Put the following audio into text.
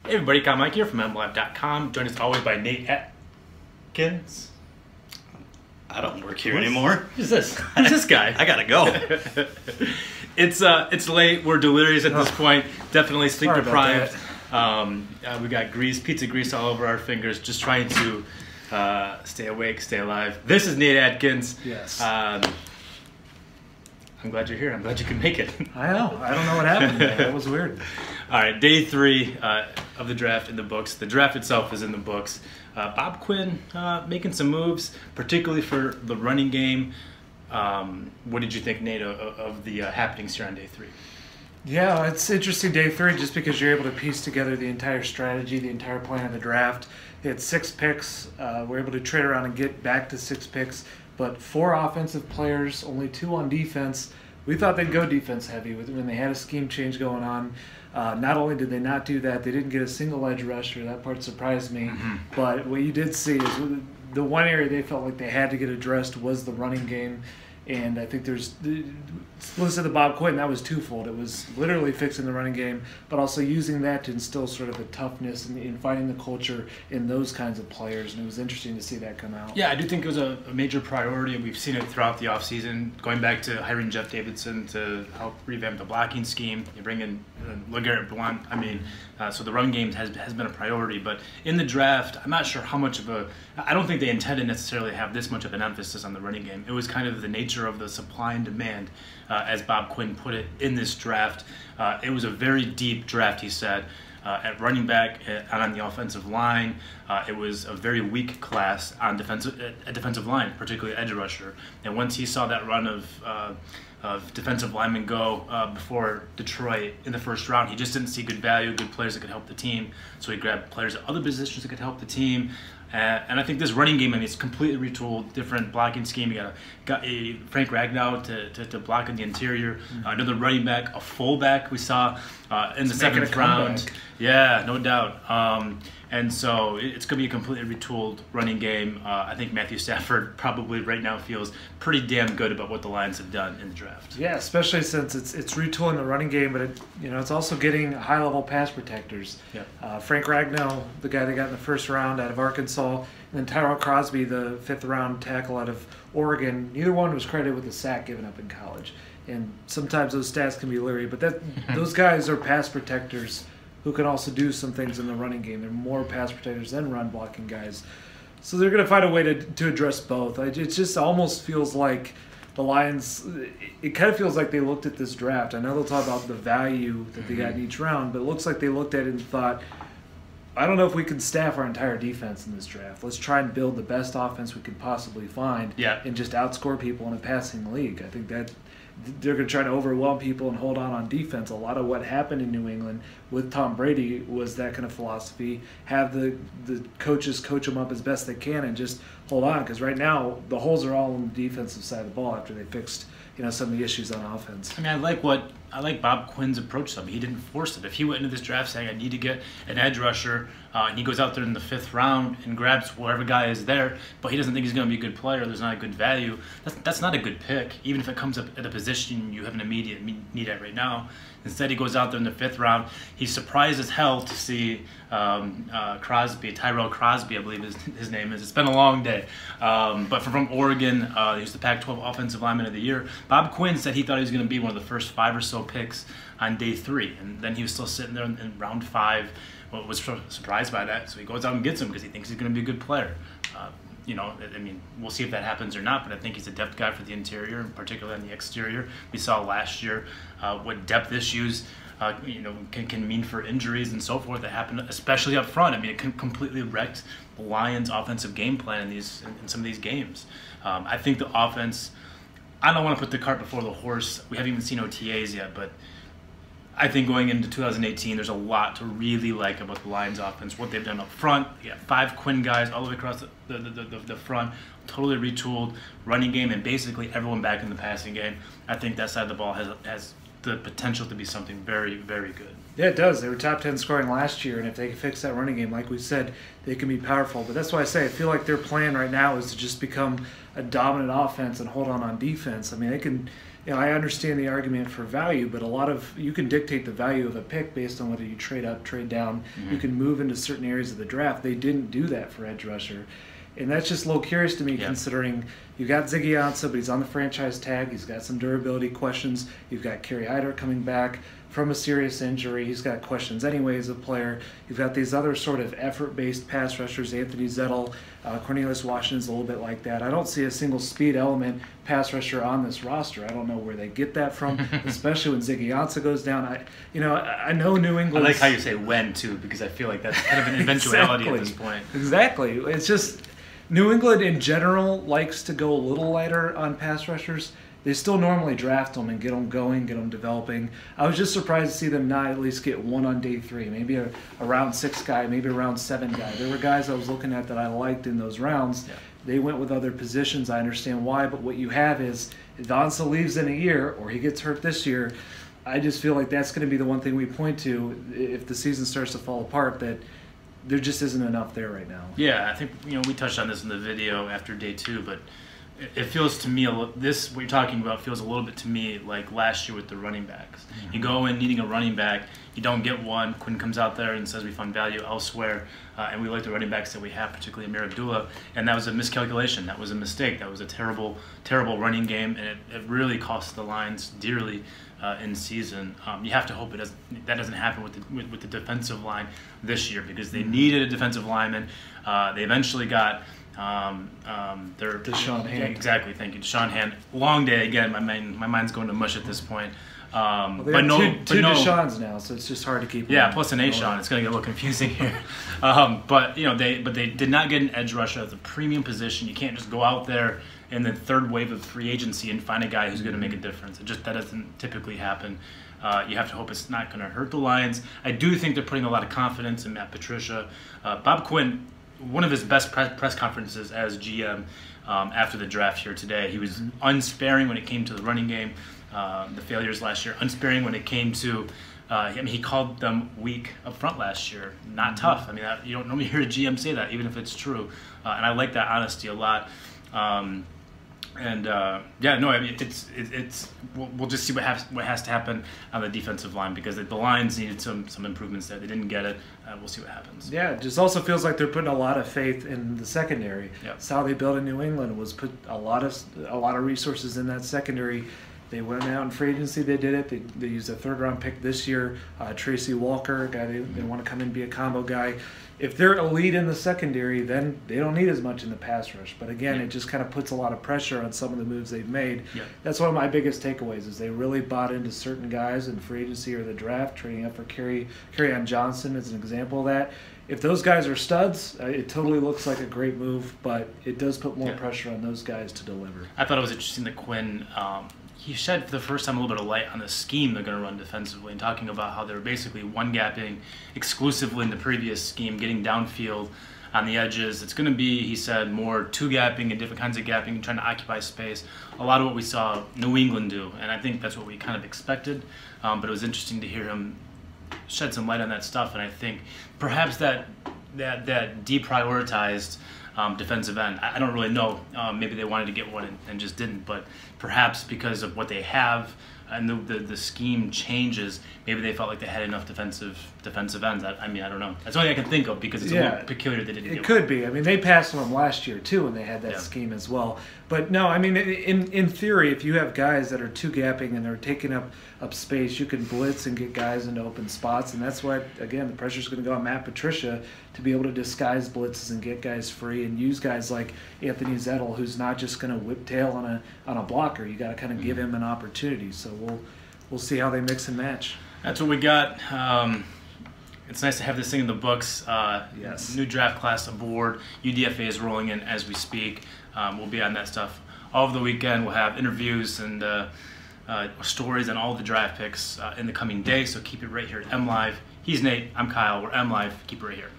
Hey everybody, Mike here from MLive.com. Joined as always by Nate Atkins. I don't work here anymore. Who's this? Who's this guy? I gotta go. It's late. We're delirious at this point. Definitely sleep deprived. We got pizza grease all over our fingers, just trying to stay awake, stay alive. This is Nate Atkins. Yes. I'm glad you're here. I'm glad you can make it. I know. I don't know what happened. That was weird. All right, day 3 of the draft in the books. The draft itself is in the books. Bob Quinn making some moves, particularly for the running game. What did you think, Nate, of the happenings here on day 3? Yeah, it's interesting day 3 just because you're able to piece together the entire strategy, the entire plan of the draft. They had 6 picks. We're able to trade around and get back to 6 picks, but 4 offensive players, only 2 on defense. We thought they'd go defense heavy when they had a scheme change going on. Not only did they not do that, they didn't get a single edge rusher. That part surprised me. But what you did see is the one area they felt like they had to get addressed was the running game. And I think listen to Bob Quinn, that was twofold. It was literally fixing the running game, but also using that to instill sort of a toughness in finding the culture in those kinds of players. And it was interesting to see that come out. Yeah, I do think it was a major priority, and we've seen it throughout the offseason, going back to hiring Jeff Davidson to help revamp the blocking scheme. You bring in LeGarrette Blount. I mean, so the run game has been a priority. But in the draft, I'm not sure how much I don't think they intended necessarily to have this much of an emphasis on the running game. It was kind of the nature of the supply and demand, as Bob Quinn put it, in this draft. It was a very deep draft, he said, at running back and on the offensive line. It was a very weak class on defensive line, particularly edge rusher. And once he saw that run of defensive linemen go before Detroit in the first round, he just didn't see good value, good players that could help the team. So he grabbed players at other positions that could help the team. And I think this running game, it's completely retooled, different blocking scheme. You got a Frank Ragnow to block in the interior, another running back, a fullback we saw in the 7th round. Yeah, no doubt. And so it's going to be a completely retooled running game. I think Matthew Stafford probably right now feels pretty damn good about what the Lions have done in the draft. Yeah, especially since it's retooling the running game, but it's also getting high-level pass protectors. Yeah. Frank Ragnow, the guy they got in the 1st round out of Arkansas, and then Tyrell Crosby, the 5th-round tackle out of Oregon. Neither one was credited with a sack given up in college. And sometimes those stats can be leery, but those guys are pass protectors who can also do some things in the running game. They're more pass protectors than run blocking guys. So they're going to find a way to address both. It just almost feels like the Lions, it kind of feels like they looked at this draft. I know they'll talk about the value that they got in each round, but it looks like they looked at it and thought, I don't know if we can staff our entire defense in this draft. Let's try and build the best offense we could possibly find and just outscore people in a passing league. I think that they're going to try to overwhelm people and hold on defense. A lot of what happened in New England with Tom Brady was that kind of philosophy. Have the coaches coach them up as best they can and just hold on, because right now the holes are all on the defensive side of the ball after they fixed some of the issues on offense. I mean, I like Bob Quinn's approach to him. He didn't force it. If he went into this draft saying, I need to get an edge rusher, and he goes out there in the 5th round and grabs whatever guy is there, but he doesn't think he's going to be a good player, there's not a good value, that's not a good pick, even if it comes up at a position you have an immediate need at right now. Instead, he goes out there in the 5th round. He's surprised as hell to see Tyrell Crosby, I believe his name is. It's been a long day. But from Oregon, he was the Pac-12 Offensive Lineman of the Year. Bob Quinn said he thought he was going to be one of the first 5 or so picks on day 3. And then he was still sitting there in round 5. Was surprised by that. So he goes out and gets him because he thinks he's going to be a good player. I mean, we'll see if that happens or not, but I think he's a depth guy for the interior, and particularly on the exterior. We saw last year what depth issues can mean for injuries and so forth that happen, especially up front. I mean, it completely wrecked the Lions' offensive game plan in some of these games. I think the offense, I don't want to put the cart before the horse. We haven't even seen OTAs yet, but I think going into 2018, there's a lot to really like about the Lions offense, what they've done up front. You got 5 Quinn guys all the way across the front, totally retooled running game, and basically everyone back in the passing game. I think that side of the ball has the potential to be something very, very good. Yeah, it does. They were top 10 scoring last year, and if they can fix that running game, like we said, they can be powerful. But that's why I say I feel like their plan right now is to just become a dominant offense and hold on defense. I mean, it I understand the argument for value, but you can dictate the value of a pick based on whether you trade up, trade down. You can move into certain areas of the draft. They didn't do that for edge rusher. And that's just a little curious to me, considering you got Ziggy Ansah, but he's on the franchise tag. He's got some durability questions. You've got Kerry Hyder coming back from a serious injury. He's got questions anyway as a player. You've got these other sort of effort-based pass rushers, Anthony Zettel, Cornelius Washington's a little bit like that. I don't see a single speed element pass rusher on this roster. I don't know where they get that from, especially when Ziggy Ansah goes down. I know New England. I like how you say when, too, because I feel like that's kind of an eventuality at this point. Exactly. It's just New England in general likes to go a little lighter on pass rushers. They still normally draft them and get them going, get them developing. I was just surprised to see them not at least get one on day 3, maybe a round 6 guy, maybe a round 7 guy. There were guys I was looking at that I liked in those rounds. Yeah. They went with other positions. I understand why, but what you have is if Ansah leaves in a year or he gets hurt this year, I just feel like that's going to be the one thing we point to if the season starts to fall apart, that there just isn't enough there right now. Yeah, I think we touched on this in the video after day 2, but it feels to me, what you're talking about feels a little bit to me like last year with the running backs. Mm-hmm. You go in needing a running back, you don't get one. Quinn comes out there and says we found value elsewhere, and we like the running backs that we have, particularly Amir Abdullah, and that was a miscalculation. That was a mistake. That was a terrible, terrible running game, and it really cost the Lions dearly in season. You have to hope that doesn't happen with the defensive line this year, because they needed a defensive lineman. They eventually got their Deshaun Hand. Exactly, thank you, Deshaun Hand. Long day again. My mind's going to mush at this point. Well, they have two Deshaun's now, so it's just hard to keep. Yeah, plus an A-Sean. It's going to get a little confusing here. But they did not get an edge rusher at the premium position. You can't just go out there in the third wave of free agency and find a guy who's going to make a difference. That doesn't typically happen. You have to hope it's not going to hurt the Lions. I do think they're putting a lot of confidence in Matt Patricia. Bob Quinn, one of his best press conferences as GM after the draft here today, he was unsparing when it came to the running game, the failures last year, unsparing when it came to, he called them weak up front last year, not tough. I mean, you don't normally hear a GM say that, even if it's true. And I like that honesty a lot. We'll just see what has to happen on the defensive line, because the Lions needed some improvements there. They didn't get it. We'll see what happens. Yeah, it just also feels like they're putting a lot of faith in the secondary. Yep. That's how they built in New England, was put a lot of resources in that secondary. They went out in free agency. They did it. They used a 3rd-round pick this year. Tracy Walker, a guy they want to come in and be a combo guy. If they're elite in the secondary, then they don't need as much in the pass rush. But again, it just kind of puts a lot of pressure on some of the moves they've made. Yeah. That's one of my biggest takeaways, is they really bought into certain guys in free agency or the draft, trading up for Kerryon Johnson as an example of that. If those guys are studs, it totally looks like a great move, but it does put more pressure on those guys to deliver. I thought it was interesting that Quinn, he shed for the first time a little bit of light on the scheme they're going to run defensively, and talking about how they're basically one-gapping exclusively in the previous scheme, getting downfield on the edges. It's going to be, he said, more two-gapping and different kinds of gapping and trying to occupy space. A lot of what we saw New England do, and I think that's what we kind of expected. But it was interesting to hear him shed some light on that stuff, and I think perhaps that deprioritized defensive end. I don't really know. Maybe they wanted to get one and just didn't, but perhaps because of what they have and the scheme changes, maybe they felt like they had enough defensive ends. I don't know. That's the only thing I can think of, because it's a little peculiar they didn't get one. It could be. I mean, they passed on them last year too, and they had that scheme as well. But no, I mean, in theory, if you have guys that are two-gapping and they're taking up space, you can blitz and get guys into open spots, and that's why, again, the pressure's going to go on Matt Patricia to be able to disguise blitzes and get guys free and use guys like Anthony Zettel, who's not just going to whip-tail on a blocker. You got to kind of give him an opportunity. So we'll see how they mix and match. That's what we got. It's nice to have this thing in the books. Yes. New draft class aboard. UDFA is rolling in as we speak. We'll be on that stuff all over the weekend. We'll have interviews and stories on all the draft picks in the coming days. So keep it right here at MLive. He's Nate. I'm Kyle. We're MLive. Keep it right here.